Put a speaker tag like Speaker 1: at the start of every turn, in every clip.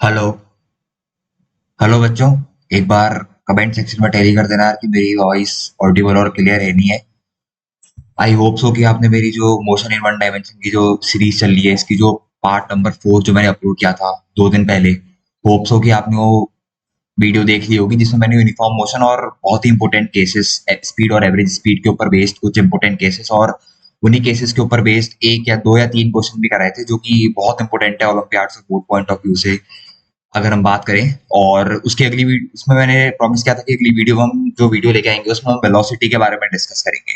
Speaker 1: Hello. Hello बच्चों। एक बार comment section में टैली कर देना यार कि मेरी वॉइस ऑडिबल और क्लियर है नहीं है। आई होप सो कि आपने मेरी जो मोशन इन वन डायमेंशन की जो सीरीज चल रही है इसकी जो पार्ट नंबर 4 जो मैंने अपलोड किया था 2 दिन पहले, होप सो कि आपने वो वीडियो देख ली होगी जिसमें मैंने यूनिफॉर्म मोशन और बहुत ही इंपॉर्टेंट केसेस, स्पीड और एवरेज स्पीड के ऊपर बेस्ड कुछ इंपॉर्टेंट केसेस और उन्हीं केसेस के ऊपर बेस्ड एक या दो या तीन क्वेश्चन भी कराए थे जो कि बहुत इंपॉर्टेंट है ओलंपियाड्स और बोर्ड पॉइंट ऑफ व्यू से अगर हम बात करें। और उसकी उसमें मैंने प्रॉमिस किया था कि अगली वीडियो में हम जो वीडियो लेके आएंगे उसमें हम वेलोसिटी के बारे में डिस्कस करेंगे।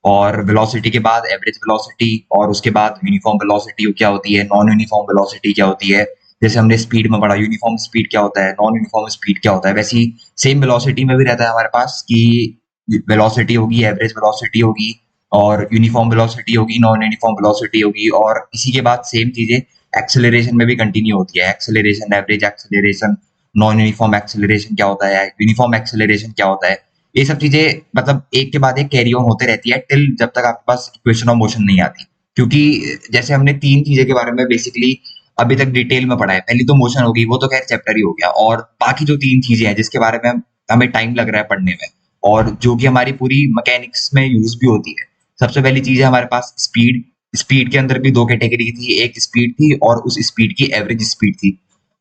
Speaker 1: और वेलोसिटी के बाद एवरेज वेलोसिटी और उसके बाद यूनिफॉर्म वेलोसिटी क्या होती है, नॉन यूनिफॉर्म वेलोसिटी क्या होती है। जैसे हमने स्पीड में पढ़ा यूनिफॉर्म स्पीड क्या होता है, नॉन यूनिफॉर्म स्पीड क्या होता है, वैसी सेम वेलोसिटी में भी रहता है हमारे पास कि वेलोसिटी होगी, एवरेज वेलोसिटी होगी और यूनिफॉर्म वेलोसिटी होगी, नॉन यूनिफॉर्म वेलोसिटी होगी। और इसी के बाद सेम चीजें एक्सेलरेशन में भी कंटिन्यू होती है। Acceleration, average acceleration, non uniform acceleration क्या होता है, यूनिफॉर्म एक्सेलरेशन क्या होता है। ये सब चीजें मतलब एक के बाद एक कैरी ऑन होते रहती है टिल जब तक आपके पास इक्वेशन ऑफ मोशन नहीं आती। क्योंकि जैसे हमने तीन चीजें के बारे में बेसिकली अभी तक डिटेल में पढ़ा है। पहली तो मोशन होगी, वो तो खैर चैप्टर ही हो गया, और बाकी जो तीन चीजें हैं जिसके बारे में हमें टाइम लग रहा है पढ़ने में और जो कि हमारी पूरी मैकेनिक्स में यूज भी होती है। सबसे पहली चीज है हमारे पास स्पीड। स्पीड के अंदर भी दो कैटेगरी थी, एक स्पीड थी और उस स्पीड की एवरेज स्पीड थी।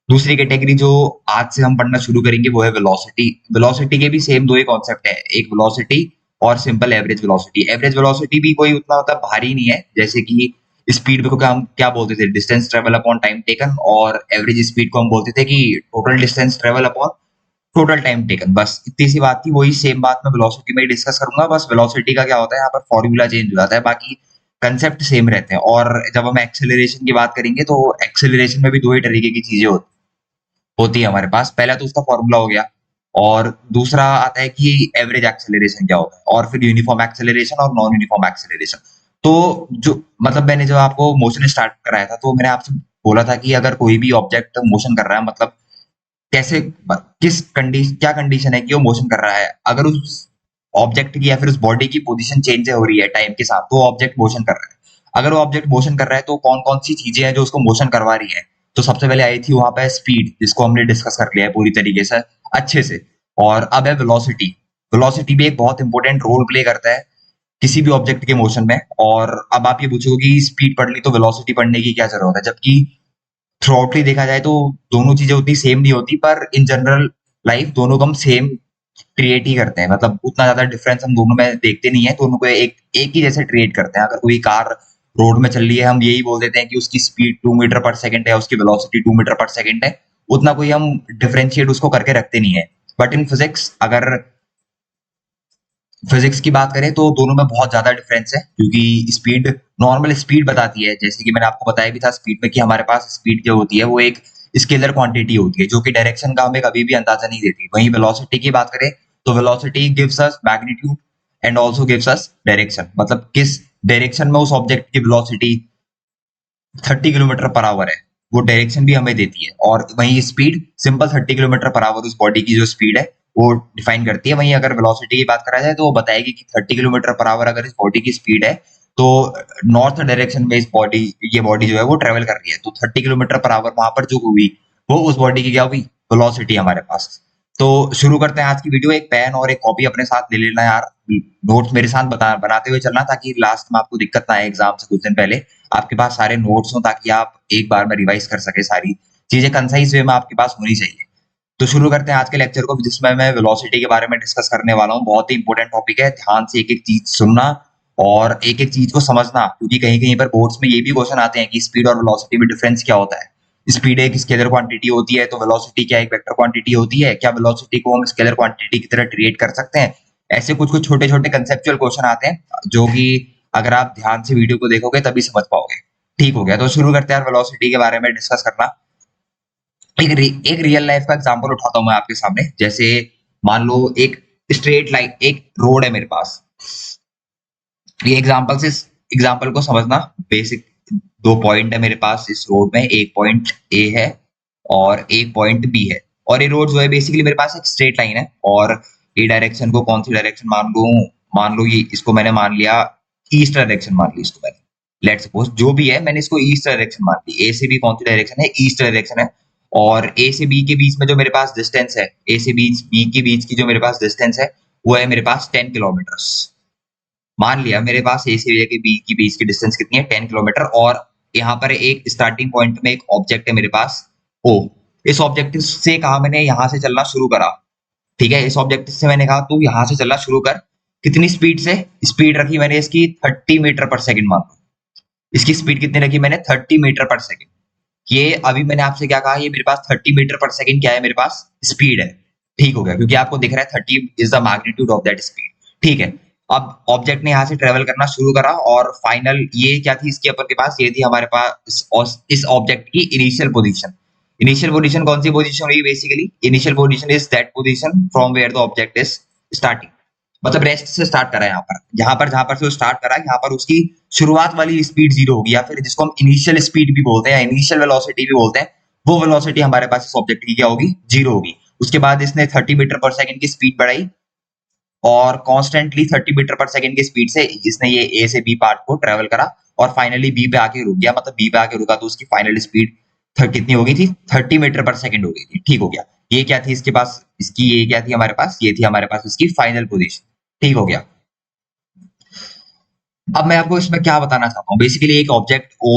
Speaker 1: दूसरी कैटेगरी जो आज से हम पढ़ना शुरू करेंगे वो है वेलोसिटी। वेलोसिटी के भी सेम दो ही कॉन्सेप्ट है, एक वेलोसिटी और simple average velocity. Average velocity भी कोई उतना मतलब भारी नहीं है, जैसे कि स्पीड को हम क्या बोलते थे, distance travel upon time taken, और एवरेज स्पीड को हम बोलते थे कि total distance travel upon total time taken. बस इतनी सी बात थी, वही सेम बात मैं वेलोसिटी में ही डिस्कस करूंगा। बस वेलोसिटी का क्या होता है, यहाँ पर फॉर्मूला चेंज हो जाता है, बाकी कंसेप्ट सेम रहते हैं। और जब हम एक्सेलरेशन की बात करेंगे तो एक्सेलरेशन में भी दो ही तरीके की चीजें होती है हमारे पास। पहला तो उसका फॉर्मूला हो गया और दूसरा आता है कि एवरेज एक्सेलरेशन क्या होता है, और फिर यूनिफॉर्म एक्सेलरेशन और नॉन यूनिफॉर्म एक्सेलरेशन। तो जो मतलब मैंने जब आपको मोशन स्टार्ट कराया था तो मैंने आपसे बोला था कि अगर कोई भी ऑब्जेक्ट मोशन कर रहा है, मतलब कैसे, किस कंडीशन, क्या कंडीशन है कि वो मोशन कर रहा है। अगर उस ऑब्जेक्ट की या फिर उस बॉडी की पोजीशन चेंज हो रही है टाइम के साथ तो ऑब्जेक्ट मोशन कर रहा है। अगर वो ऑब्जेक्ट मोशन कर रहा है तो कौन कौन सी चीजें हैं जो उसको मोशन करवा रही है। तो सबसे पहले आई थी वहां पे स्पीड, जिसको हमने डिस्कस कर लिया है पूरी तरीके से अच्छे से। और अब है वेलोसिटी। वेलोसिटी भी एक बहुत इंपॉर्टेंट रोल प्ले करता है किसी भी ऑब्जेक्ट के मोशन में। और अब आप ये पूछोगे कि स्पीड पढ़ ली तो वेलोसिटी पढ़ने की क्या जरूरत है, जबकि थ्रूआउटली देखा जाए तो दोनों चीजें उतनी सेम नहीं होती, पर इन जनरल लाइफ दोनों को हम सेम क्रिएट ही करते हैं। मतलब उतना ज्यादा डिफरेंस हम दोनों में देखते नहीं है, दोनों को एक एक ही जैसे ट्रीट करते हैं। अगर कोई कार रोड में चल रही है हम यही बोल देते हैं कि उसकी स्पीड 2 मीटर पर सेकंड है, उसकी वेलोसिटी 2 मीटर पर सेकंड है। उतना कोई हम डिफरेंशिएट उसको करके रखते नहीं है। बट इन फिजिक्स, अगर फिजिक्स की बात करें तो दोनों में बहुत ज्यादा डिफरेंस है, क्योंकि स्पीड नॉर्मल स्पीड बताती है, जैसे कि मैंने आपको बताया भी था स्पीड में, कि हमारे पास स्पीड जो होती है वो एक स्केलर क्वांटिटी होती है जो कि डायरेक्शन का हमें कभी भी अंदाजा नहीं देती। वहीं वेलोसिटी की बात करें तो velocity gives us magnitude and also gives us direction, मतलब किस डायरेक्शन में उस ऑब्जेक्ट की वेलोसिटी 30 किलोमीटर पर आवर है, वो डायरेक्शन भी हमें देती है। और वहीं speed simple 30 kilometre per our उस बॉडी की जो स्पीड है वो डिफाइन करती है। वहीं अगर वेलोसिटी की बात करा जाए तो वो बताएगी कि 30 किलोमीटर पर आवर अगर इस बॉडी की स्पीड है तो नॉर्थ डायरेक्शन में इस बॉडी, ये बॉडी जो है वो ट्रेवल कर रही है, तो 30 किलोमीटर पर आवर वहां पर जो हुई वो उस बॉडी की क्या हुई, वेलोसिटी हमारे पास। तो शुरू करते हैं आज की वीडियो। एक पेन और एक कॉपी अपने साथ ले लेना यार, नोट्स मेरे साथ बनाते हुए चलना ताकि लास्ट में आपको दिक्कत ना आए एग्जाम से कुछ दिन पहले आपके पास सारे नोट्स हो, ताकि आप एक बार में रिवाइज कर सके। सारी चीजें कंसाइज वे में आपके पास होनी चाहिए। तो शुरू करते हैं आज के लेक्चर को, जिसमें मैं वेलोसिटी के बारे में डिस्कस करने वाला हूँ। बहुत ही इंपॉर्टेंट टॉपिक है, ध्यान से एक एक चीज सुनना और एक एक चीज को समझना, क्योंकि कहीं कहीं पर बोर्ड्स में ये भी क्वेश्चन आते हैं कि स्पीड और वेलोसिटी में डिफरेंस क्या होता है। स्पीड एक स्केलर क्वांटिटी होती है तो वेलोसिटी क्या एक वेक्टर क्वांटिटी होती है, क्या वेलोसिटी को हम स्केलर क्वांटिटी की तरह ट्रीट कर सकते हैं। ऐसे कुछ कुछ छोटे छोटे कंसेप्चुअल क्वेश्चन आते हैं जो कि अगर आप ध्यान से वीडियो को देखोगे तभी समझ पाओगे। ठीक हो गया, तो शुरू करते हैं वेलोसिटी के बारे में डिस्कस करना। एक रियल लाइफ का एग्जांपल उठाता हूं मैं आपके सामने। जैसे मान लो एक स्ट्रेट लाइन, एक रोड है मेरे पास। ये एग्जांपल से एग्जांपल को समझना बेसिक। दो पॉइंट है मेरे पास इस रोड में, एक पॉइंट ए है और एक पॉइंट बी है। और ये रोड जो है बेसिकली मेरे पास एक स्ट्रेट लाइन है, और ये डायरेक्शन को कौन सी डायरेक्शन मान लो ये, इसको मैंने मान लिया ईस्ट डायरेक्शन, मान ली इसको मैंने। लेट सपोज जो भी है मैंने इसको ईस्ट डायरेक्शन मान ली। ए से भी कौन सी डायरेक्शन है, ईस्ट डायरेक्शन है। और ए से बी के बीच में जो मेरे पास डिस्टेंस है, ए से बी के बीच की जो मेरे पास डिस्टेंस है वो है मेरे पास 10 किलोमीटर्स। मान लिया मेरे पास ए से बी के बीच की डिस्टेंस कितनी है, 10 किलोमीटर। और यहाँ पर एक स्टार्टिंग पॉइंट में एक ऑब्जेक्ट है मेरे पास ओ। इस ऑब्जेक्ट से कहा मैंने यहाँ से चलना शुरू करा, ठीक है। इस ऑब्जेक्ट से मैंने कहा तू यहाँ से चलना शुरू कर। कितनी स्पीड से? स्पीड रखी मैंने इसकी 30 मीटर पर सेकंड। मान लो इसकी स्पीड कितनी रखी मैंने, 30 मीटर पर सेकंड। ये अभी मैंने आपसे क्या कहा, ये मेरे पास 30 मीटर पर सेकंड क्या है, मेरे पास स्पीड है। ठीक हो गया, क्योंकि आपको दिख रहा है 30 is the magnitude of that speed. ठीक है। अब ऑब्जेक्ट ने यहाँ से ट्रेवल करना शुरू करा और फाइनल ये क्या थी इसके अपन के पास, ये थी हमारे पास इस ऑब्जेक्ट की इनिशियल पोजीशन। इनिशियल पोजीशन कौन सी पोजीशन हुई? Basically initial position is that position from where the object is starting. मतलब रेस्ट से स्टार्ट करा है यहाँ पर, जहां पर से वो स्टार्ट करा यहाँ पर उसकी शुरुआत वाली स्पीड 0 होगी, या फिर जिसको हम इनिशियल स्पीड भी बोलते हैं, इनिशियल वेलोसिटी भी बोलते हैं, वो वेलोसिटी हमारे पास इस ऑब्जेक्ट की क्या होगी, 0 होगी। उसके बाद इसने 30 मीटर पर सेकंड की स्पीड बढ़ाई और कॉन्स्टेंटली 30 मीटर पर सेकंड की स्पीड से इसने ये ए से बी पार्ट को ट्रेवल करा और फाइनली बी पे आके रुक गया। मतलब बी पे आके रुका तो उसकी फाइनल स्पीड कितनी हो गई थी, 30 मीटर पर सेकंड हो गई थी। ठीक हो गया। ये क्या थी इसके पास, इसकी ये क्या थी हमारे पास, ये थी हमारे पास इसकी फाइनल पोजीशन। ठीक हो गया। अब मैं आपको इसमें क्या बताना चाहता हूँ, बेसिकली एक ऑब्जेक्ट ओ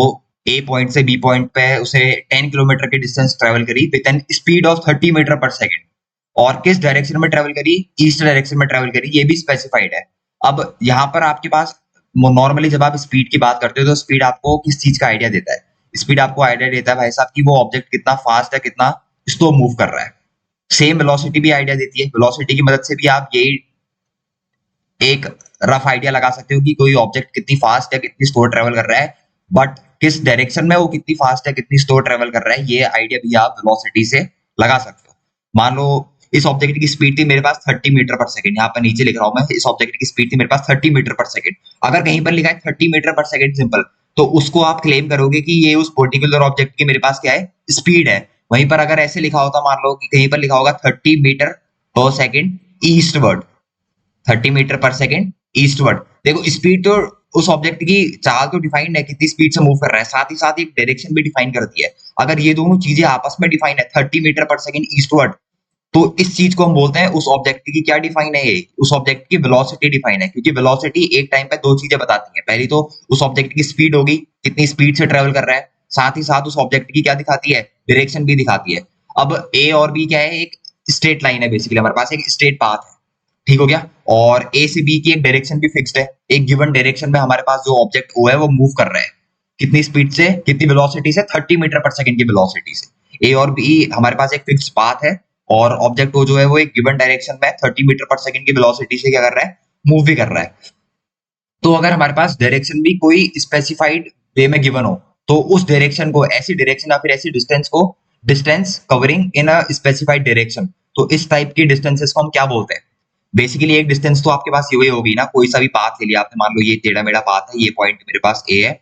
Speaker 1: ए पॉइंट से बी पॉइंट पे उसे 10 किलोमीटर की डिस्टेंस ट्रेवल करी with an speed of 30 metre per second. और किस डायरेक्शन में ट्रेवल करी, ईस्ट डायरेक्शन में ट्रेवल करी, ये भी स्पेसिफाइड है। अब यहाँ पर आपके पास नॉर्मली जब आप स्पीड की बात करते हो तो स्पीड आपको किस चीज का आइडिया देता है? स्पीड आपको आइडिया देता है भाई साहब कि वो ऑब्जेक्ट कितना फास्ट है, कितना स्लो मूव कर रहा है। सेम वेलोसिटी भी आइडिया देती है। वेलोसिटी की मदद से भी आप यही एक रफ आइडिया लगा सकते हो कि कोई ऑब्जेक्ट कितनी फास्ट है, कितनी स्लो ट्रेवल कर रहा है, बट किस डायरेक्शन में वो कितनी फास्ट है, कितनी स्लो ट्रेवल कर रहा है, ये आइडिया भी आप वेलोसिटी से लगा सकते हो। मान लो इस ऑब्जेक्ट की स्पीड थी मेरे पास 30 मीटर पर सेकंड, यहाँ पर नीचे लिख रहा हूं मैं, इस ऑब्जेक्ट की स्पीड थी मेरे पास 30 मीटर पर सेकंड। अगर कहीं पर लिखा है 30 मीटर पर सेकंड सिंपल, तो उसको आप क्लेम करोगे कि ये उस पर्टिकुलर ऑब्जेक्ट की मेरे पास क्या है, स्पीड है। वहीं पर अगर ऐसे लिखा होता, मान लो कि कहीं पर लिखा होगा 30 metre per second eastward, 30 metre per second eastward, देखो स्पीड तो उस ऑब्जेक्ट की चाल तो डिफाइंड है, कितनी स्पीड से मूव कर रहा है, साथ ही साथ एक डायरेक्शन भी डिफाइन करती है। अगर ये दोनों चीजें आपस में डिफाइन है 30 मीटर पर सेकंड ईस्टवर्ड, तो इस चीज को हम बोलते हैं उस ऑब्जेक्ट की क्या डिफाइन है, ये उस ऑब्जेक्ट की वेलोसिटी डिफाइन है। क्योंकि वेलोसिटी एक टाइम पे दो चीजें बताती है, पहली तो उस ऑब्जेक्ट की स्पीड होगी, कितनी स्पीड से ट्रेवल कर रहा है, साथ ही साथ उस ऑब्जेक्ट की क्या दिखाती है, डायरेक्शन भी दिखाती है। अब ए और बी क्या है, एक स्ट्रेट लाइन है, बेसिकली हमारे पास एक स्ट्रेट पाथ है। ठीक हो गया। और ए से बी की एक डायरेक्शन भी फिक्स्ड है, एक गिवन डायरेक्शन में हमारे पास जो ऑब्जेक्ट ओ है वो मूव कर रहा है, कितनी स्पीड से, कितनी वेलोसिटी से, 30 मीटर पर सेकंड की वेलोसिटी से। ए और बी हमारे पास एक फिक्स्ड पाथ है और ऑब्जेक्ट ओ जो है वो एक गिवन डायरेक्शन में 30 मीटर पर सेकंड की वेलोसिटी से क्या कर रहा है, मूव भी कर रहा है। तो अगर हमारे पास डायरेक्शन भी कोई स्पेसिफाइड वे में गिवन हो, तो उस डायरेक्शन को, ऐसी डायरेक्शन या फिर ऐसी डिस्टेंस को, distance covering in a specified direction, तो इस टाइप की डिस्टेंसेस को हम क्या बोलते हैं? बेसिकली एक डिस्टेंस तो आपके पास ये होगी ना, कोई सा भी पाथ ले लिया आपने, मान लो ये टेढ़ा मेढ़ा पाथ है, ये पॉइंट मेरे पास ए है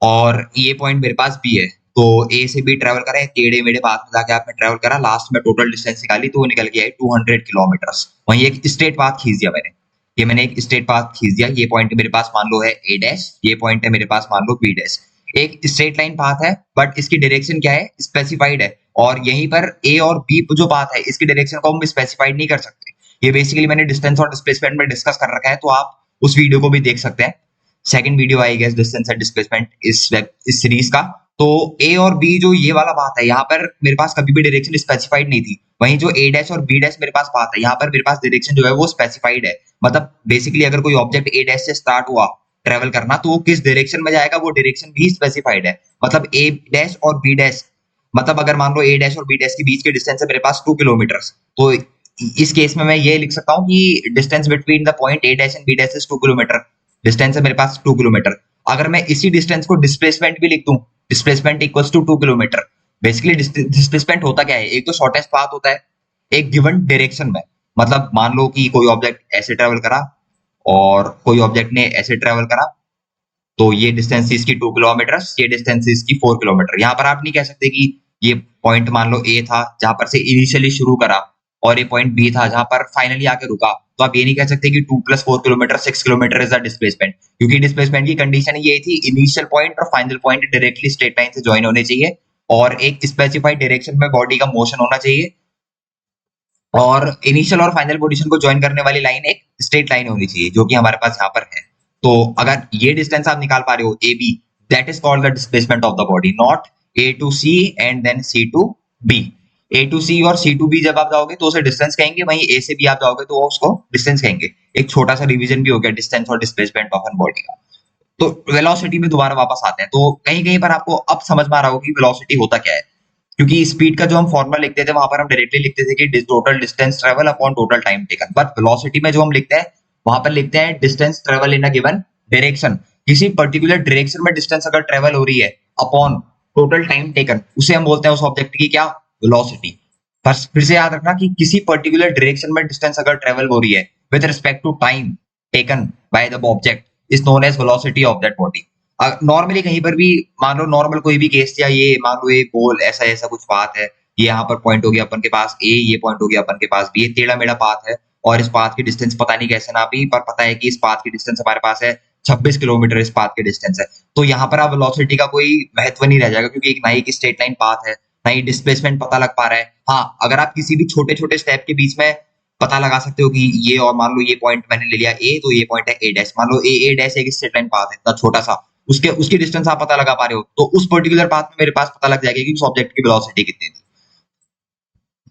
Speaker 1: और ये पॉइंट मेरे पास बी है। तो ए से बी ट्रेवल करें, टेढ़े मेढ़े पाथ में जाके आपने ट्रेवल करा, लास्ट में टोटल डिस्टेंस निकाली तो वो निकल गया है 200 किलोमीटर। वहीं एक स्ट्रेट पाथ खींच दिया मैंने, ये मैंने एक स्ट्रेट पाथ खींच दिया, ये पॉइंट मेरे पास मान लो है ए डैश, ये पॉइंट है मेरे पास मान लो बी डैश। एक स्ट्रेट लाइन पाथ है बट इसकी डायरेक्शन क्या है, स्पेसिफाइड है। और यहीं पर ए और बी जो पाथ है इसकी डायरेक्शन को हम स्पेसिफाइड नहीं कर सकते। ये बेसिकली मैंने डिस्टेंस और डिस्प्लेसमेंट में डिस्कस कर रखा है, तो आप उस वीडियो को भी देख सकते हैं। Second video I guess distance and displacement इस सीरीज का। तो ए और बी जो ये वाला बात है, यहाँ पर मेरे पास कभी भी डायरेक्शन स्पेसिफाइड नहीं थी। वहीं जो ए डैश और बी डैश मेरे पास बात है, यहाँ पर मेरे पास डायरेक्शन जो है वो स्पेसिफाइड है। मतलब बेसिकली अगर कोई ऑब्जेक्ट ए डैश से स्टार्ट हुआ ट्रेवल करना, तो वो किस डायरेक्शन में जाएगा वो डायरेक्शन भी स्पेसिफाइड है। मतलब ए डैश और बी डैश, मतलब अगर मान लो ए डैश और बी डैश के बीच के डिस्टेंस है मेरे पास 2 किलोमीटर, तो इस केस में मैं ये लिख सकता हूँ कि distance between the point A dash and B dash is 2 kilometre. Distance है मेरे पास 2 किलोमीटर। अगर मैं इसी डिस्टेंस को डिस्प्लेसमेंट भी लिख दूं, displacement equals to 2 kilometre. Basically displacement होता क्या है, एक तो शॉर्टेस्ट पाथ होता है एक गिवन डायरेक्शन में। मतलब मान लो कि कोई ऑब्जेक्ट ऐसे ट्रेवल करा और कोई ऑब्जेक्ट ने ऐसे ट्रेवल करा, तो ये डिस्टेंस इसकी 2 किलोमीटर, ये डिस्टेंस इसकी 4 किलोमीटर। यहाँ पर आप नहीं कह सकते कि ये पॉइंट मान लो ए था जहां पर से इनिशियली शुरू करा और ये पॉइंट बी था जहां पर फाइनली आके रुका, तो आप ये नहीं कह सकते कि 2 + 4 kilometre 6 kilometre is the displacement, क्योंकि डिस्प्लेसमेंट की कंडीशन ये थी इनिशियल पॉइंट और final point directly straight line से ज्वाइन होने चाहिए। और एक स्पेसिफाइड डायरेक्शन में बॉडी का मोशन होना चाहिए, और इनिशियल और फाइनल पोजीशन को ज्वाइन करने वाली लाइन एक स्ट्रेट लाइन होनी चाहिए, जो कि हमारे पास यहाँ पर है। तो अगर ये डिस्टेंस आप निकाल पा रहे हो A B, that is called the displacement of the body, not A to C and then C to B. A to C और सी टू बी जब आप जाओगे तो उसे डिस्टेंस कहेंगे, वहीं ए से बी आप जाओगे तो उसको डिस्टेंस कहेंगे। एक छोटा सा रिवीजन भी हो गया डिस्टेंस और डिस्प्लेसमेंट ऑफ एन बॉडी का। तो वेलोसिटी में दोबारा वापस आते हैं, तो कहीं कहीं पर आपको अब समझ में आ रहा होगा कि वेलोसिटी होता क्या है, क्योंकि स्पीड का जो हम फॉर्मूला लिखते थे वहां पर हम डायरेक्टली लिखते थे कि total distance travel upon total time taken, but velocity में जो हम लिखते हैं वहां पर लिखते हैं distance travel in a given direction. किसी पर्टिकुलर डायरेक्शन में डिस्टेंस अगर ट्रेवल हो रही है अपॉन टोटल टाइम टेकन, उसे हम बोलते हैं उस ऑब्जेक्ट की क्या, वेलोसिटी। फिर से याद रखना कि किसी पर्टिकुलर डायरेक्शन में डिस्टेंस अगर ट्रेवल हो रही है with respect to time taken by the object is known as velocity of that body. Normally कहीं पर भी मान लो, नॉर्मल कोई भी केस, या ये मान लो ये गोल ऐसा ऐसा कुछ पाथ है, ये यहाँ पर पॉइंट हो गया अपन के पास ए, ये पॉइंट हो गया अपन के पास बी, ये टेढ़ा मेढ़ा पाथ है, और इस पाथ की डिस्टेंस पता नहीं कैसे नापी, पर पता है कि इस पाथ की डिस्टेंस हमारे पास है 26 किलोमीटर, इस पाथ की डिस्टेंस है। तो यहाँ पर आप वेलोसिटी का कोई महत्व नहीं रह जाएगा, क्योंकि एक ना ही स्ट्रेट लाइन पाथ है, ना ही डिस्प्लेसमेंट पता लग पा रहा है। हाँ, अगर आप किसी भी छोटे छोटे स्टेप के बीच में पता लगा सकते हो कि ये, और मान लो ये पॉइंट मैंने ले लिया ए, तो ये पॉइंट है ए डैश, मान लो ए ए डैश एक स्ट्रेट लाइन पाथ है इतना छोटा सा, उसके उसकी डिस्टेंस आप पता लगा पा रहे हो, तो उस पर्टिकुलर पाथ में मेरे पास पता लग जाएगा कि उस ऑब्जेक्ट की वेलोसिटी कितनी थी।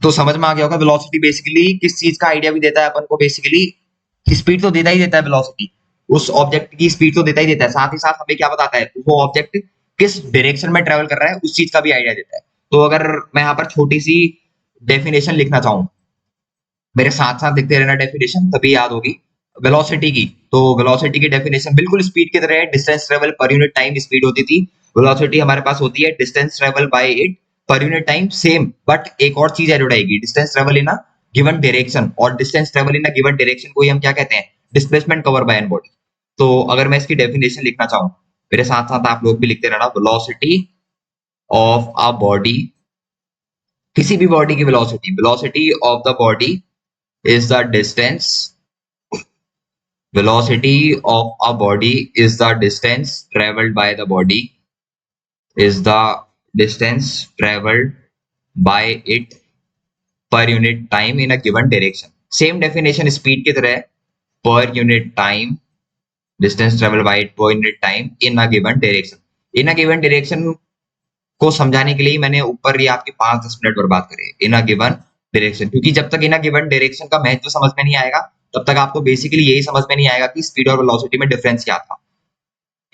Speaker 1: तो समझ में आ गया होगा वेलोसिटी बेसिकली किस चीज का आइडिया भी देता है अपन को, बेसिकली स्पीड तो देता ही देता है वेलोसिटी, उस ऑब्जेक्ट की स्पीड तो देता ही देता है, साथ ही साथ हमें क्या बताता है, वो ऑब्जेक्ट किस डायरेक्शन में ट्रेवल कर रहा है उस चीज का भी आइडिया देता है। तो अगर मैं यहाँ पर छोटी सी डेफिनेशन लिखना चाहूँ, मेरे साथ साथ लिखते रहना डेफिनेशन, तभी याद होगी वेलोसिटी की। तो वेलोसिटी की डेफिनेशन बिल्कुल स्पीड की तरह है, डिस्टेंस ट्रेवल पर यूनिट टाइम स्पीड होती थी, वेलोसिटी हमारे पास होती है डिस्टेंस ट्रेवल बाय इट पर यूनिट टाइम, सेम, बट एक और चीज ऐड हो जाएगी, distance travel in a given direction, और distance travel in a given direction को ही हम क्या कहते हैं, displacement cover by an body. तो अगर मैं इसकी डेफिनेशन लिखना चाहूँ, मेरे साथ साथ आप लोग भी लिखते रहना, वेलोसिटी ऑफ अ बॉडी, किसी भी बॉडी की velocity, velocity of the body is the distance, velocity of a body is the distance traveled by the body, is the distance traveled by it per unit time in a given direction। same definition speed की तरह है, per unit time, distance traveled by it per unit time in a given direction। in a given direction को समझाने के लिए मैंने ऊपर ये आपके 5-10 मिनट बर्बाद करे, इन अ गिवन डायरेक्शन, क्योंकि जब तक इन अ गिवन डायरेक्शन का महत्व समझ में नहीं आएगा तब तक आपको बेसिकली यही समझ में नहीं आएगा कि स्पीड और वेलोसिटी में डिफरेंस क्या था।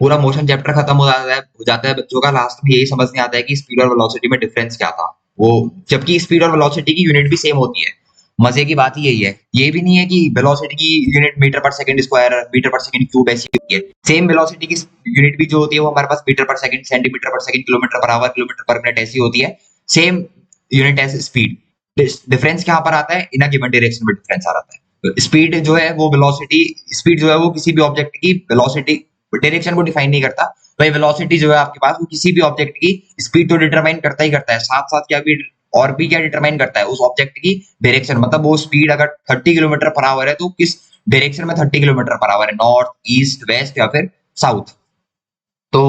Speaker 1: पूरा मोशन चैप्टर खत्म हो जाता है बच्चों का, लास्ट में यही समझ नहीं आता है कि स्पीड और वेलोसिटी में डिफरेंस क्या था, वो जबकि स्पीड और वेलोसिटी की यूनिट भी सेम होती है। मजे की बात यही है, ये भी नहीं है कि वेलोसिटी की unit metre per second square, metre per second cube ऐसी होती है, सेम वेलोसिटी की यूनिट भी जो होती है वो हमारे पास metre per second, centimetre per second, kilometre per hour, kilometre per minute ऐसी होती है, same unit as speed. Difference कहाँ पर आता है, इन अ गिवन डायरेक्शन में डिफरेंस आ जाता है। स्पीड जो है वो वेलोसिटी, स्पीड जो है वो किसी भी ऑब्जेक्ट की वेलोसिटी डायरेक्शन को डिफाइन नहीं करता, भाई वेलोसिटी जो है आपके पास वो किसी भी ऑब्जेक्ट की स्पीड तो डिटरमाइन करता ही करता है, साथ साथ क्या भी और भी क्या डिटरमाइन करता है, उस ऑब्जेक्ट की डायरेक्शन, मतलब वो स्पीड अगर 30 किलोमीटर पर आवर है तो किस डायरेक्शन में 30 किलोमीटर पर आवर है, नॉर्थ, ईस्ट, वेस्ट या फिर साउथ। तो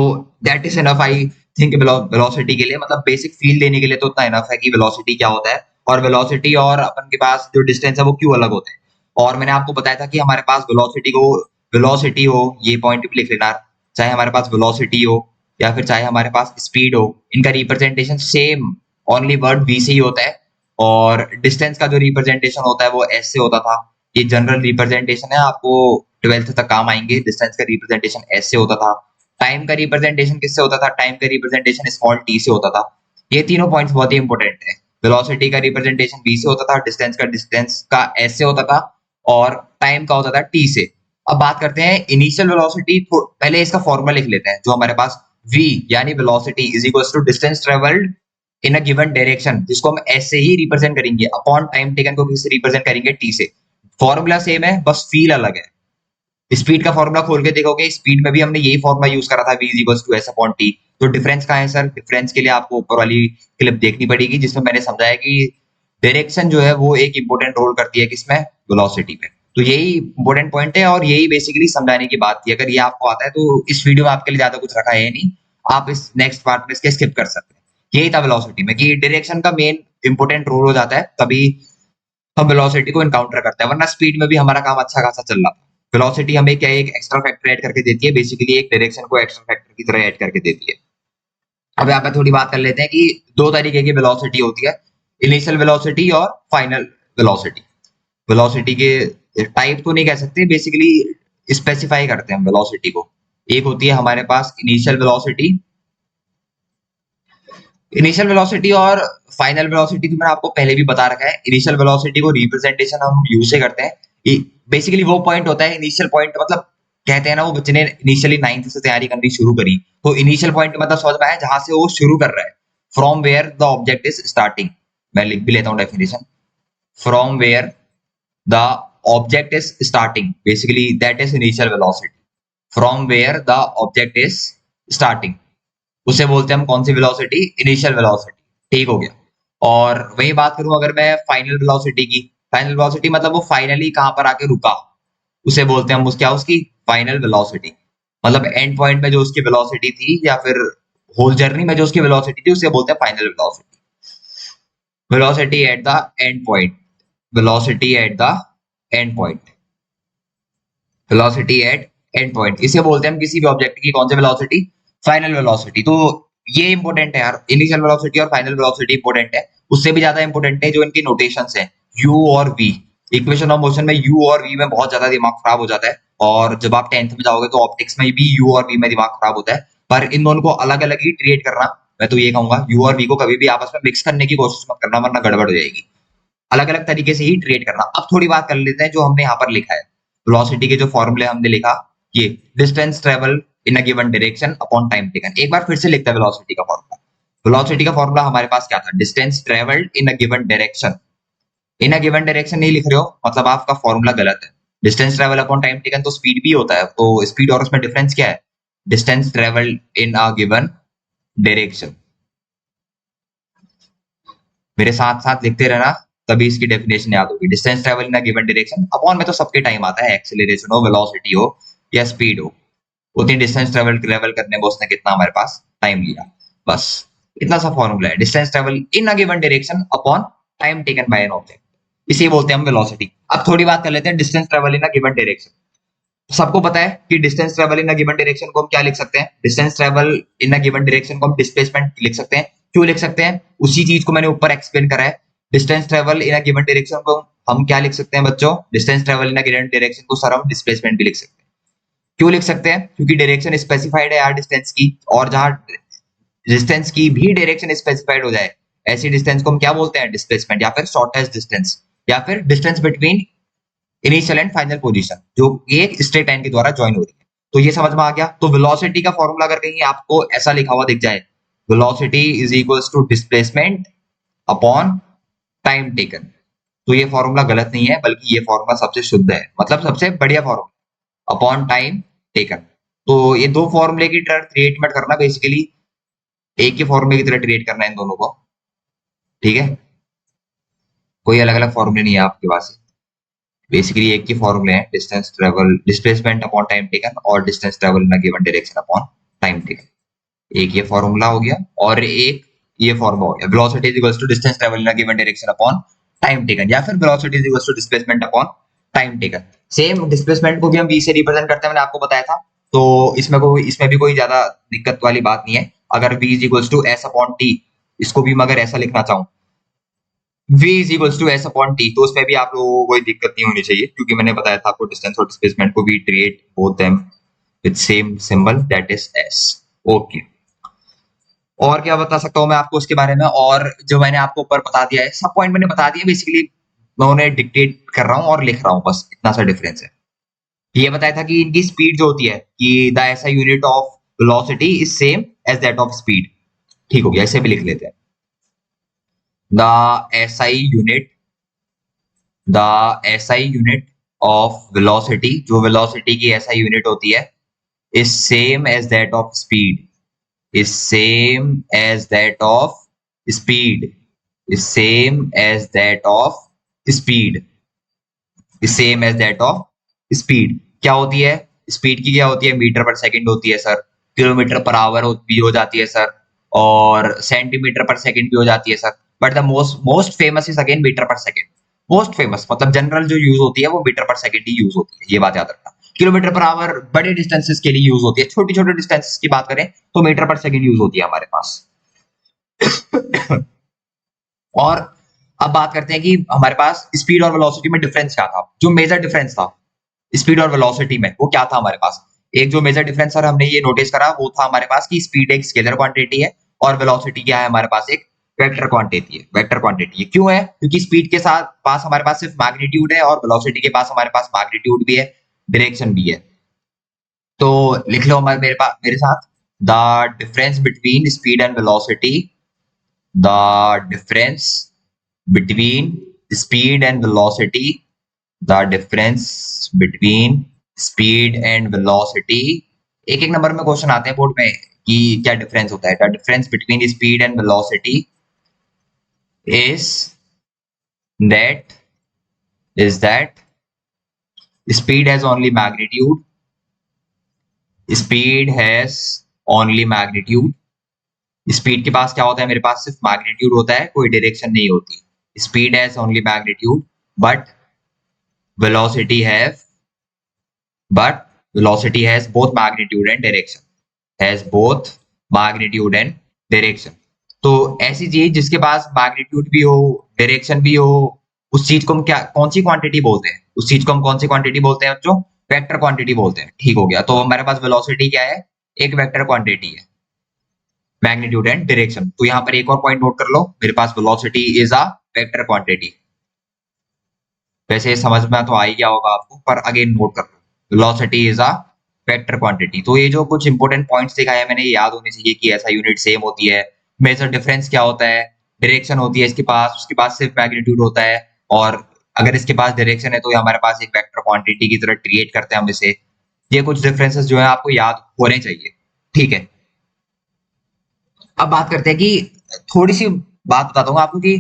Speaker 1: that is enough I think velocity के लिए, मतलब बेसिक फील देने के लिए तो उतना इनफ है कि वेलोसिटी क्या होता है, और वेलोसिटी और अपन के पास जो डिस्टेंस है वो क्यों अलग होते हैं। और मैंने आपको बताया था कि हमारे पास वेलोसिटी हो, ये पॉइंट भी लिख लेना, चाहे हमारे पास वेलोसिटी हो या फिर चाहे हमारे पास स्पीड हो, इनका representation same only word V से ही होता है, और डिस्टेंस का जो रिप्रेजेंटेशन होता है वो एस से होता था। ये जनरल रिप्रेजेंटेशन है, आपको 12th तक काम आएंगे, डिस्टेंस का रिप्रेजेंटेशन एस से होता था। टाइम का रिप्रेजेंटेशन किससे होता था, टाइम का रिप्रेजेंटेशन स्मॉल टी से होता था। ये तीनों पॉइंट्स बहुत ही इंपॉर्टेंट है। वेलोसिटी का रिप्रेजेंटेशन v से होता था, डिस्टेंस का s से होता था, और टाइम का होता था t से। अब बात करते हैं इनिशियल वेलोसिटी, पहले इसका फॉर्मूला लिख लेते हैं, जो हमारे पास v यानी velocity is equal to distance travelled in a given direction, जिसको हम s से ही रिप्रेजेंट करेंगे, अपॉन टाइम टेकन को किससे रिप्रेजेंट करेंगे, t से। फॉर्मूला सेम है, बस फील अलग है। स्पीड का फॉर्मूला खोल के देखोगे, स्पीड में भी हमने यही फॉर्मूला यूज करा था, v equals to s upon t। तो डिफरेंस कहाँ है सर, डिफरेंस के लिए आपको ऊपर वाली क्लिप देखनी पड़ेगी, जिसमें मैंने समझाया कि डायरेक्शन जो है वो एक इंपॉर्टेंट रोल करती है किसमें, वेलोसिटी में। तो यही इंपॉर्टेंट पॉइंट है, और यही बेसिकली समझाने की बात थी। अगर ये आपको आता है तो इस वीडियो में आपके लिए ज्यादा कुछ रखा है नहीं, आप इस नेक्स्ट पार्ट में इसके स्किप कर सकते हैं। यही था वेलोसिटी में कि डायरेक्शन का मेन इंपॉर्टेंट रोल हो जाता है, तभी हम वेलोसिटी को इनकाउंटर करते हैं, वरना स्पीड में भी हमारा काम अच्छा खासा चल रहा था। वेलोसिटी हमें क्या एक एक्स्ट्रा फैक्टर ऐड करके देती है, बेसिकली एक डायरेक्शन को एक्स्ट्रा फैक्टर की तरह ऐड करके देती है। अब यहाँ पे थोड़ी बात कर लेते हैं कि दो तरीके की वेलोसिटी होती है, इनिशियल वेलोसिटी और फाइनल वेलोसिटी। वेलोसिटी के टाइप तो नहीं कह सकते, बेसिकली स्पेसिफाई करते हैं वेलोसिटी को। एक होती है हमारे पास इनिशियल वेलोसिटी, इनिशियल वेलोसिटी और फाइनल वेलोसिटी तो मैंने आपको पहले भी बता रखा है। इनिशियल वेलोसिटी को रिप्रेजेंटेशन हम यू से करते हैं। बेसिकली वो पॉइंट होता है इनिशियल पॉइंट, मतलब कहते हैं ना वो बच्चे ने इनिशियली 9th से तैयारी करनी शुरू करी, तो इनिशियल पॉइंट मतलब समझ में आया जहां से वो शुरू कर रहा है, from where the object is starting. मैं लिख भी लेता हूँ definition, from where the object is starting, basically that is initial velocity. From where the object is starting, उसे बोलते हैं हम कौन सी वेलोसिटी, इनिशियल वेलोसिटी। ठीक हो गया। और वही बात करूं अगर मैं फाइनल वेलोसिटी की, फाइनल वेलोसिटी मतलब वो फाइनली कहां पर आके रुका, उसे बोलते हैं हम क्या उसकी फाइनल वेलोसिटी। मतलब एंड पॉइंट में जो उसकी वेलोसिटी थी या फिर होल जर्नी में जो उसकी वेलोसिटी थी उसे बोलते हैं final velocity. Velocity at the end point, velocity at the end point, velocity at and point, इसे बोलते हैं हम किसी भी ऑब्जेक्ट की कौन सी वेलोसिटी, फाइनल वेलोसिटी। तो ये इंपॉर्टेंट है यार, इनिशियल वेलोसिटी और फाइनल वेलोसिटी इंपॉर्टेंट है। उससे भी ज्यादा इंपॉर्टेंट है जो इनकी नोटेशंस है, यू और वी। इक्वेशन ऑफ मोशन में यू और वी में बहुत ज्यादा दिमाग खराब हो जाता है, और जब आप 10th में जाओगे तो ऑप्टिक्स में भी यू और वी में दिमाग खराब होता है। पर इन दोनों को अलग अलग ही ट्रीट करना, मैं तो ये कहूंगा यू और वी को कभी भी आपस में मिक्स करने की कोशिश मत करना, वरना गड़बड़ हो जाएगी। अलग अलग तरीके से ही ट्रीट करना। अब थोड़ी बात कर लेते हैं जो हमने यहाँ पर लिखा है, वेलोसिटी के जो फॉर्मूले हमने लिखा, ये distance travel in a given direction upon time taken. एक बार फिर से लिखते हैं वेलोसिटी का फॉर्मूला। वेलोसिटी का फॉर्मूला हमारे पास क्या था, distance travelled in a given direction. In a given direction नहीं लिख रहे हो मतलब आपका फॉर्मूला गलत है। Distance travel upon time taken तो स्पीड भी होता है, तो स्पीड और उसमें डिफरेंस क्या है, distance travelled in a given direction. मेरे साथ साथ लिखते रहना, तभी इसकी डेफिनेशन याद होगी। Distance travel in a given direction upon में तो सबके टाइम आता है, एक्सेलरेशन हो, वेलोसिटी हो या स्पीड हो, उतनी डिस्टेंस ट्रेवल करने में उसने कितना हमारे पास टाइम लिया, बस इतना सा फॉर्मूला है। Distance travel in a given direction upon time taken bye an object, इसे बोलते हैं हम वेलोसिटी। अब थोड़ी बात कर लेते हैं distance travel in a given direction. सबको पता है कि distance travel in a given direction को हम क्या लिख सकते हैं, distance travel in a given direction को हम डिस्प्लेसमेंट लिख सकते हैं। क्यों लिख सकते हैं, उसी चीज को मैंने ऊपर एक्सप्लेन करा है। Distance travel in a given direction को हम क्या लिख सकते हैं बच्चों, distance travel in a given direction को सर हम डिस्प्लेसमेंट भी लिख सकते हैं। क्यों लिख सकते हैं, क्योंकि डायरेक्शन स्पेसिफाइड है यार डिस्टेंस की, और जहां डिस्टेंस की भी डायरेक्शन स्पेसिफाइड हो जाए, ऐसी डिस्टेंस को हम क्या बोलते हैं, डिस्प्लेसमेंट, या फिर शॉर्टेस्ट डिस्टेंस, या फिर distance between initial and final position, जो एक स्ट्रेट लाइन के द्वारा ज्वाइन हो रही है। तो ये समझ में आ गया। तो वेलोसिटी का फॉर्मूला अगर कहीं आपको ऐसा लिखा हुआ दिख जाए, velocity is equals to displacement upon time taken, तो ये फॉर्मूला गलत नहीं है, बल्कि ये फॉर्मूला सबसे शुद्ध है, मतलब सबसे बढ़िया फॉर्मूला, अपॉन टाइम टेकन। तो ये दो फॉर्मूले की तरह ट्रीट मत करना, बेसिकली एक ही फॉर्मूले की तरह ट्रीट करना है इन दोनों को, ठीक है। कोई अलग अलग फॉर्मूले नहीं है आपके पास, बेसिकली एक ही फॉर्मूले हैं, distance travel displacement upon time taken और distance travel in a given direction upon time taken. एक ये फॉर्मूला हो गया और एक ये फॉर्मूला हो गया, velocity is equals to distance travel in a given direction upon time taken, या फिर velocity is equals to displacement upon time taken. Same displacement को भी हम v से रिप्रेजेंट करते हैं, मैंने आपको बताया था। तो इसमें भी कोई ज्यादा दिक्कत वाली बात नहीं है। अगर v is equals to s upon t, इसको भी मैं अगर ऐसा लिखना चाहूँ, v is equals to s upon t, तो उसमें भी आप लोगों को कोई दिक्कत नहीं होनी चाहिए, क्योंकि मैंने बताया था आपको डिस्टेंस और डिस्प्लेसमेंट को भी treat both them with same symbol that is s। Okay, और क्या बता सकता हूँ मैं आपको उसके बारे में, और जो मैंने आपको ऊपर बता दिया है सब पॉइंट मैंने बता दिया, बेसिकली मैं उन्हें डिक्टेट कर रहा हूँ और लिख रहा हूँ, बस इतना सा डिफरेंस है। ये बताया था कि इनकी स्पीड जो होती है, कि the SI unit of velocity is same as that of speed. ठीक हो गया, इसे भी लिख लेते हैं, the SI unit, the SI unit of velocity, जो वेलोसिटी की एसआई यूनिट होती है, is same as that of speed, is same as that of speed, is same as that of speed, is same as that of speed। क्या होती है speed की, क्या होती है, मीटर पर सेकंड होती है सर, किलोमीटर पर आवर भी हो जाती है सर, और सेंटीमीटर पर सेकंड भी हो जाती है sir, but the most most famous is again metre per second. Most famous मतलब जनरल जो यूज होती है वो मीटर पर सेकंड ही यूज होती है, ये बात याद रखना। किलोमीटर पर आवर बड़े डिस्टेंसेस के लिए यूज होती है, छोटी छोटे डिस्टेंसेस की बात करें तो मीटर पर सेकंड यूज होती है हमारे पास। और अब बात करते हैं कि हमारे पास स्पीड और वेलोसिटी में डिफरेंस क्या था, जो मेजर डिफरेंस था स्पीड और वेलोसिटी में वो क्या था हमारे पास। एक जो मेजर डिफरेंस सर हमने ये नोटिस करा वो था हमारे पास कि स्पीड एक स्केलर क्वांटिटी है और वेलोसिटी क्या है हमारे पास एक वेक्टर क्वांटिटी है। वेक्टर क्वांटिटी है क्यों है, क्योंकि स्पीड के साथ पास हमारे पास सिर्फ मैग्नीट्यूड है और वेलोसिटी के पास हमारे पास मैग्नीट्यूड भी है, डायरेक्शन भी है। तो लिख लो हमारे मेरे पास मेरे साथ, the difference between speed and velocity, the difference between speed and velocity, the difference between speed and velocity। एक एक नंबर में क्वेश्चन आते हैं बोर्ड में कि क्या डिफरेंस होता है। The difference between speed and velocity is that that speed has only magnitude, speed has only magnitude. Speed के पास क्या होता है, मेरे पास सिर्फ मैग्नीट्यूड होता है, कोई डायरेक्शन नहीं होती। Speed has only magnitude but velocity have but velocity has both magnitude and direction, has both magnitude and direction। तो ऐसी चीज जिसके पास मैग्नीट्यूड भी हो डायरेक्शन भी हो, उस चीज को हम क्या कौन सी क्वांटिटी बोलते हैं, उस चीज को हम कौन सी क्वांटिटी बोलते हैं बच्चों, वेक्टर क्वांटिटी बोलते हैं। ठीक हो गया, तो हमारे पास वेलोसिटी क्या है, एक वेक्टर क्वांटिटी है, मैग्नीट्यूड एंड डायरेक्शन। तो यहाँ पर एक और पॉइंट नोट कर लो, मेरे पास velocity is a vector quantity. वैसे समझ में तो आ ही गया होगा आपको, पर अगेन नोट कर लो, velocity is a vector quantity. तो ये जो कुछ इंपॉर्टेंट पॉइंट्स दिखाए मैंने, ये याद होने चाहिए कि ऐसा यूनिट सेम होती है। मेजर डिफरेंस क्या होता है, डायरेक्शन होती है इसके पास, उसके पास सिर्फ मैग्नीट्यूड होता है, और अगर इसके पास डायरेक्शन है तो ये हमारे पास एक वेक्टर क्वांटिटी की तरह ट्रीट करते हैं हम इसे। ये कुछ डिफरेंसेस जो है आपको याद होने चाहिए, ठीक है। अब बात करते हैं कि थोड़ी सी बात बताता हूँ आपको कि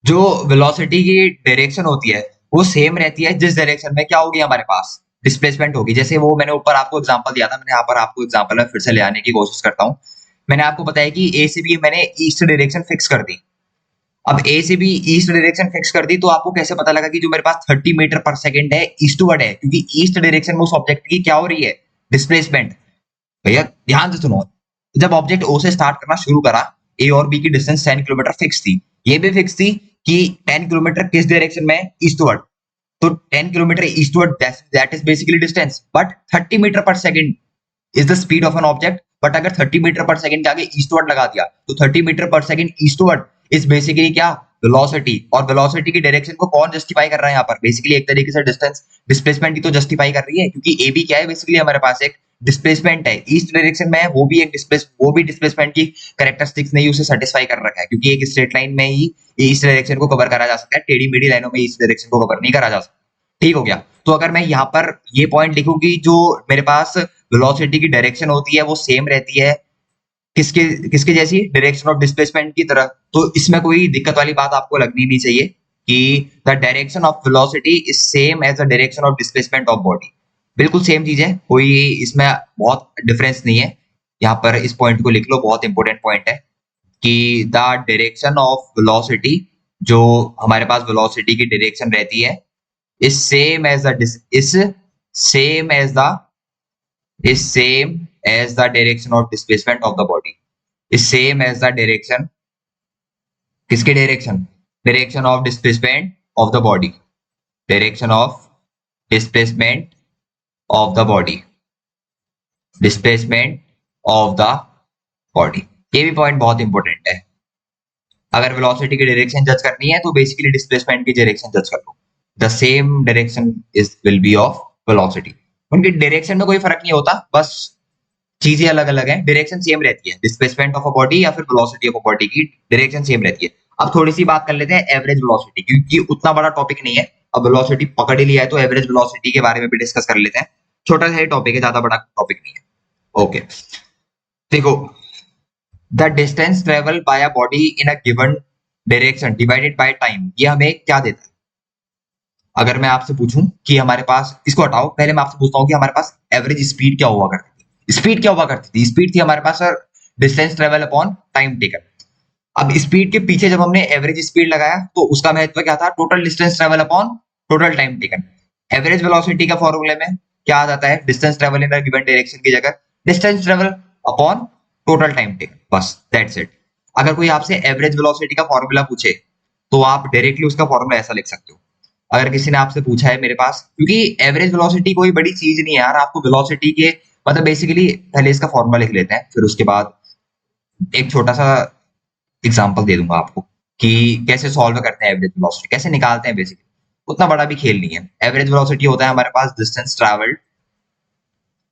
Speaker 1: जो वेलोसिटी की डायरेक्शन होती है वो सेम रहती है जिस डायरेक्शन में क्या होगी हमारे पास डिस्प्लेसमेंट होगी। जैसे वो मैंने ऊपर आपको एग्जांपल दिया था, मैंने यहाँ पर आपको एग्जांपल में फिर से ले आने की कोशिश करता हूँ। मैंने आपको बताया कि ए से बी मैंने ईस्ट डायरेक्शन फिक्स कर दी। अब ए से बी ईस्ट डायरेक्शन फिक्स कर दी तो आपको कैसे पता लगा कि जो मेरे पास 30 मीटर पर सेकंड है ईस्टवर्ड है, क्योंकि ईस्ट डायरेक्शन में उस ऑब्जेक्ट की क्या हो रही है, डिस्प्लेसमेंट। भैया ध्यान से सुनो, जब ऑब्जेक्ट ओ से स्टार्ट करना शुरू करा, ए और बी की डिस्टेंस 10 किलोमीटर फिक्स थी, ये भी फिक्स थी कि 10 किलोमीटर किस डायरेक्शन में, ईस्टवर्ड। तो 10 kilometre eastward that is basically distance, but 30 metre per second is the speed of an object. But अगर 30 मीटर पर सेकंड के आगे ईस्टवर्ड लगा दिया तो 30 metre per second eastward is basically क्या, वेलोसिटी। और वेलोसिटी की डायरेक्शन को कौन जस्टिफाई कर रहा है यहाँ पर, बेसिकली एक तरीके से डिस्टेंस डिस्प्लेसमेंट ही तो जस्टिफाई कर रही है, क्योंकि ए बी क्या है, बेसिकली हमारे पास एक डिस्प्लेसमेंट है, ईस्ट डायरेक्शन में है, वो भी डिस्प्लेसमेंट की कैरेक्टरिस्टिक्स नहीं उसे सेटिस्फाई कर रखा है, क्योंकि एक स्ट्रेट लाइन में ही ईस्ट डायरेक्शन को कवर करा जा सकता है, टेढ़ी मेढ़ी लाइनों में ईस्ट डायरेक्शन को कवर नहीं करा जा सकता। ठीक हो गया। तो अगर मैं यहाँ पर ये पॉइंट लिखूं कि जो मेरे पास वेलोसिटी की डायरेक्शन होती है वो सेम रहती है किसके किसके जैसी, डायरेक्शन ऑफ डिस्प्लेसमेंट की तरह, तो इसमें कोई दिक्कत वाली बात आपको लगनी नहीं चाहिए कि the direction of velocity is same as the direction of displacement of body. बिल्कुल सेम चीज है, कोई इसमें बहुत डिफरेंस नहीं है। यहाँ पर इस पॉइंट को लिख लो, बहुत इंपॉर्टेंट पॉइंट है कि द डायरेक्शन ऑफ वेलोसिटी, जो हमारे पास वेलोसिटी की डायरेक्शन रहती है, is same as the is same as the is same as the direction of displacement of the body, is same as the direction, किसके direction, direction of displacement of the body, direction of displacement of the body, displacement of the body. ये भी point बहुत important है। अगर velocity की direction जज करनी है तो बेसिकली डिस्प्लेसमेंट की डायरेक्शन जज कर लो, the same direction is will be of velocity. उनकी डायरेक्शन में कोई फर्क नहीं होता, बस चीजें अलग अलग हैं, डायरेक्शन सेम रहती है, डिस्प्लेसमेंट ऑफ अ बॉडी या फिर वेलोसिटी ऑफ अ बॉडी की डायरेक्शन सेम रहती है। अब थोड़ी सी बात कर लेते हैं एवरेज वेलोसिटी, क्योंकि उतना बड़ा टॉपिक नहीं है, अब वेलोसिटी पकड़ ही लिया है तो एवरेज वेलोसिटी के बारे में भी डिस्कस कर लेते हैं। छोटा सा ही टॉपिक है, ज्यादा बड़ा टॉपिक नहीं है। ओके, देखो, the distance travel bye a body in a given direction divided by time, ये हमें क्या देता है। अगर मैं आपसे पूछूं कि हमारे पास, इसको हटाओ, पहले मैं आपसे पूछता हूं कि हमारे पास एवरेज स्पीड क्या हुआ करती थी। स्पीड क्या हुआ करती थी, स्पीड थी हमारे पास sir distance travel upon time taken. अब स्पीड के पीछे जब हमने एवरेज स्पीड लगाया तो उसका महत्व क्या था, total distance travel upon total time taken. Average velocity का फॉर्मूले में क्या आ जाता है, distance travel in a given direction की जगह distance travel upon total time taken, बस दैट्स इट। अगर कोई आपसे एवरेज वेलोसिटी का फॉर्मूला पूछे तो आप डायरेक्टली उसका फॉर्मूला ऐसा लिख सकते हो। अगर किसी ने आपसे पूछा है मेरे पास, क्योंकि एवरेज वेलोसिटी कोई बड़ी चीज नहीं है यार, आपको वेलोसिटी के मतलब बेसिकली पहले इसका फॉर्मूला लिख लेते हैं, फिर उसके बाद एक छोटा सा एग्जांपल दे दूंगा आपको कि कैसे सॉल्व करते हैं एवरेज वेलोसिटी, कैसे निकालते हैं बेसिकली। उतना बड़ा भी खेल नहीं है। एवरेज वेलोसिटी होता है हमारे पास distance travelled,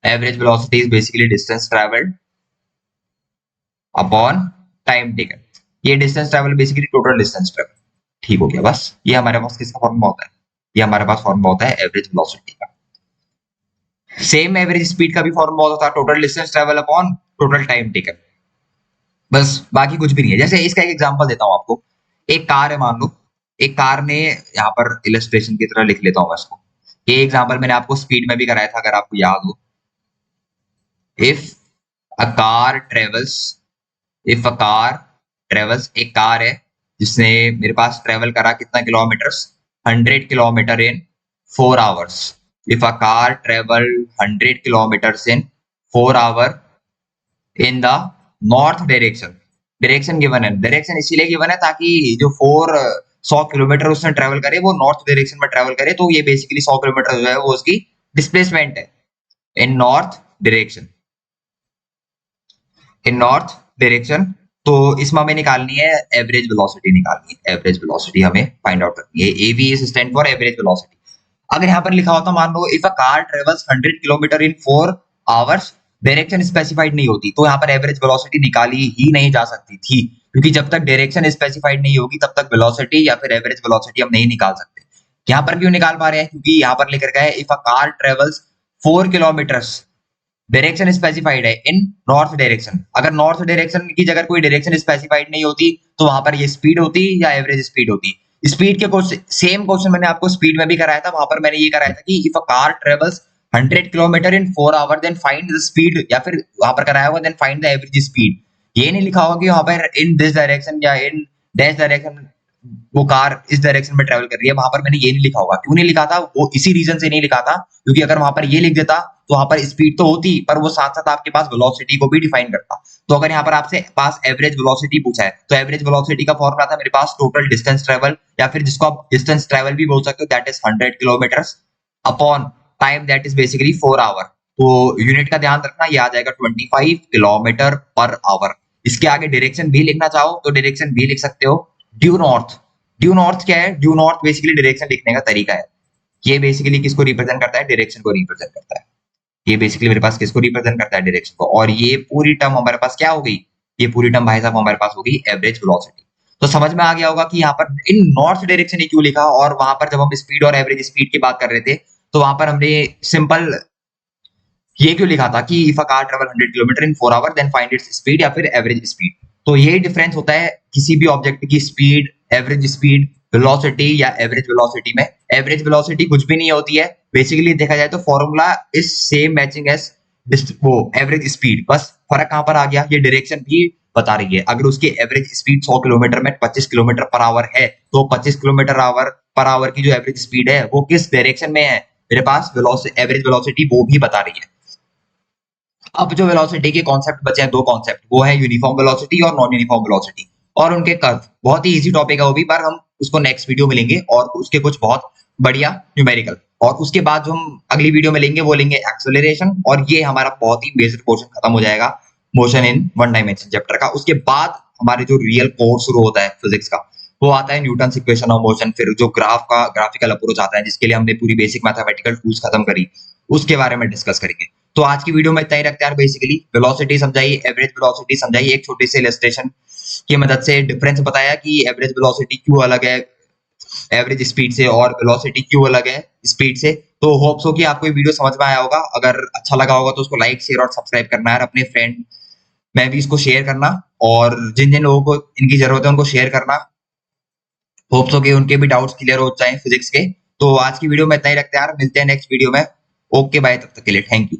Speaker 1: average velocity is basically distance travelled upon time taken. ये distance travel basically total distance travel, ठीक हो गया। बस ये हमारे पास किसका फॉर्मूला होता है, ये हमारे पास फॉर्मूला होता है एवरेज वेलोसिटी का। सेम एवरेज स्पीड का भी फॉर्मूला होता था total distance travel upon total time taken, बस बाकी कुछ भी नहीं है। जैसे इसका एक एग्जांपल देता हूं आपको, एक कार है मान लो, एक कार ने, यहाँ पर इलस्ट्रेशन की तरह लिख लेता हूं मैं इसको, ये एग्जांपल मैंने आपको स्पीड में भी कराया था अगर आपको याद हो। If a car travels, if a car travels, एक कार है जिसने मेरे पास ट्रेवल करा कितना kilometres, 100 kilometre in 4 hours. If a car travel 100 kilometres in 4 hour in the north direction, direction given है, डायरेक्शन इसीलिए गिवन है ताकि जो 100 किलोमीटर उसने ट्रेवल करे वो नॉर्थ डायरेक्शन में ट्रेवल करे, तो ये बेसिकली 100 किलोमीटर जो है वो उसकी डिस्प्लेसमेंट है in north direction, in north direction. तो इसमें हमें निकालनी है एवरेज वेलोसिटी, निकालनी है एवरेज वेलोसिटी, हमें फाइंड आउट करनी है। AV is stand for average velocity. अगर यहाँ पर लिखा होता मान लो if a car travels 100 kilometre in 4 hours, direction specified नहीं होती तो यहाँ पर एवरेज वेलोसिटी निकाली ही नहीं जा सकती थी, क्योंकि जब तक डायरेक्शन स्पेसिफाइड नहीं होगी तब तक वेलोसिटी या फिर एवरेज वेलोसिटी हम नहीं निकाल सकते। यहाँ पर क्यों निकाल पा रहे हैं, क्योंकि यहाँ पर लेकर गए if a car travels 4 kilometres, direction specified है इन नॉर्थ डायरेक्शन। अगर नॉर्थ डायरेक्शन की जगह कोई डायरेक्शन स्पेसिफाइड नहीं होती तो वहां पर ये स्पीड होती या एवरेज स्पीड होती। स्पीड के कुछ सेम क्वेश्चन मैंने आपको स्पीड में भी कराया था, वहां पर मैंने ये कराया था कि if a car travels 100 kilometre in 4 hour then find the speed, या फिर वहां पर कराया हुआ then find the average speed. ये नहीं लिखा होगा कि वहां पर इन दिस डायरेक्शन या इन डैश डायरेक्शन वो कार इस डायरेक्शन में ट्रेवल कर रही है, वहां पर मैंने ये नहीं लिखा होगा। क्यों नहीं लिखा था, वो इसी रीजन से नहीं लिखा था क्योंकि अगर वहां पर ये लिख देता तो वहां पर स्पीड तो होती पर वो साथ साथ आपके पास वेलोसिटी को भी डिफाइन करता। तो अगर यहाँ पर आपसे पास एवरेज वेलोसिटी पूछा है तो एवरेज वेलोसिटी का फॉर्मूला था मेरे पास टोटल डिस्टेंस ट्रेवल, या फिर जिसको आप डिस्टेंस ट्रेवल भी बोल सकते हो, that is 100 kilometre upon time that is basically 4 hour. तो यूनिट का ध्यान रखना, ये आ जाएगा 25 किलोमीटर पर आवर। इसके आगे डायरेक्शन भी लिखना चाहो तो डायरेक्शन भी लिख सकते हो, ड्यू नॉर्थ। ड्यू नॉर्थ क्या है, ड्यू नॉर्थ बेसिकली डायरेक्शन लिखने का तरीका है। ये बेसिकली किसको रिप्रेजेंट करता है, डायरेक्शन को रिप्रेजेंट करता है। ये बेसिकली मेरे पास किसको रिप्रेजेंट करता है, डायरेक्शन को। और ये पूरी टर्म हमारे पास क्या हो गई, ये पूरी टर्म भाई साहब हमारे पास हो गई एवरेज वेलोसिटी। तो समझ में आ गया होगा कि यहाँ पर इन नॉर्थ डायरेक्शन ही क्यों लिखा, और वहां पर जब हम स्पीड और एवरेज स्पीड की बात कर रहे थे तो वहां पर हमने सिंपल ये क्यों लिखा था कि if a car travel 100 kilometre in 4 hour then find its speed या फिर एवरेज स्पीड। तो यही डिफरेंस होता है किसी भी ऑब्जेक्ट की स्पीड, एवरेज स्पीड, वेलोसिटी या एवरेज वेलोसिटी में। एवरेज वेलोसिटी कुछ भी नहीं होती है, बेसिकली देखा जाए तो formula is same matching as वो एवरेज स्पीड, बस फर्क कहां पर आ गया, ये डायरेक्शन भी बता रही है। अगर उसकी एवरेज स्पीड 100 किलोमीटर में 25 किलोमीटर पर आवर है तो 25 किलोमीटर आवर पर आवर की जो एवरेज स्पीड है वो किस डायरेक्शन में है, मेरे पास एवरेज वेलोसिटी वो भी बता रही है। अब जो वेलोसिटी के कॉन्सेप्ट बचे हैं, दो कॉन्सेप्ट, वो है यूनिफॉर्म वेलोसिटी और नॉन यूनिफॉर्म वेलोसिटी, और उनके कर्व। बहुत ही इजी टॉपिक है वो भी, पर हम उसको नेक्स्ट वीडियो में लेंगे, और उसके कुछ बहुत बढ़िया न्यूमेरिकल। और उसके बाद जो हम अगली वीडियो में लेंगे वो लेंगे एक्सेलरेशन, और ये हमारा बहुत ही बेसिक पोर्शन खत्म हो जाएगा motion in one dimension chapter का। उसके बाद हमारे जो रियल कोर्स शुरू होता है फिजिक्स का, वो आता है न्यूटन इक्वेशन ऑफ मोशन, फिर जो ग्राफिकल अप्रोच आता है जिसके लिए हमने पूरी बेसिक मैथमेटिकल टूल्स खत्म करी, उसके बारे में डिस्कस करेंगे। तो आज की वीडियो में इतना ही रखते हैं यार। बेसिकली वेलोसिटी समझाई, एवरेज वेलोसिटी समझाई, एक छोटे से इलस्ट्रेशन की मदद से डिफरेंस बताया कि एवरेज वेलोसिटी क्यों अलग है एवरेज स्पीड से और वेलोसिटी क्यों अलग है स्पीड से। तो होप्स हो कि आपको ये वीडियो समझ में आया होगा। अगर अच्छा लगा होगा तो उसको लाइक, शेयर और सब्सक्राइब करना है, अपने फ्रेंड में भी इसको शेयर करना, और जिन जिन लोगों को इनकी जरूरत है उनको शेयर करना। होप्स हो कि उनके भी डाउट्स क्लियर हो जाएं फिजिक्स के। तो आज की वीडियो में इतना ही रखते हैं यार, मिलते हैं नेक्स्ट वीडियो में। ओके बाय, तब तक के लिए थैंक यू।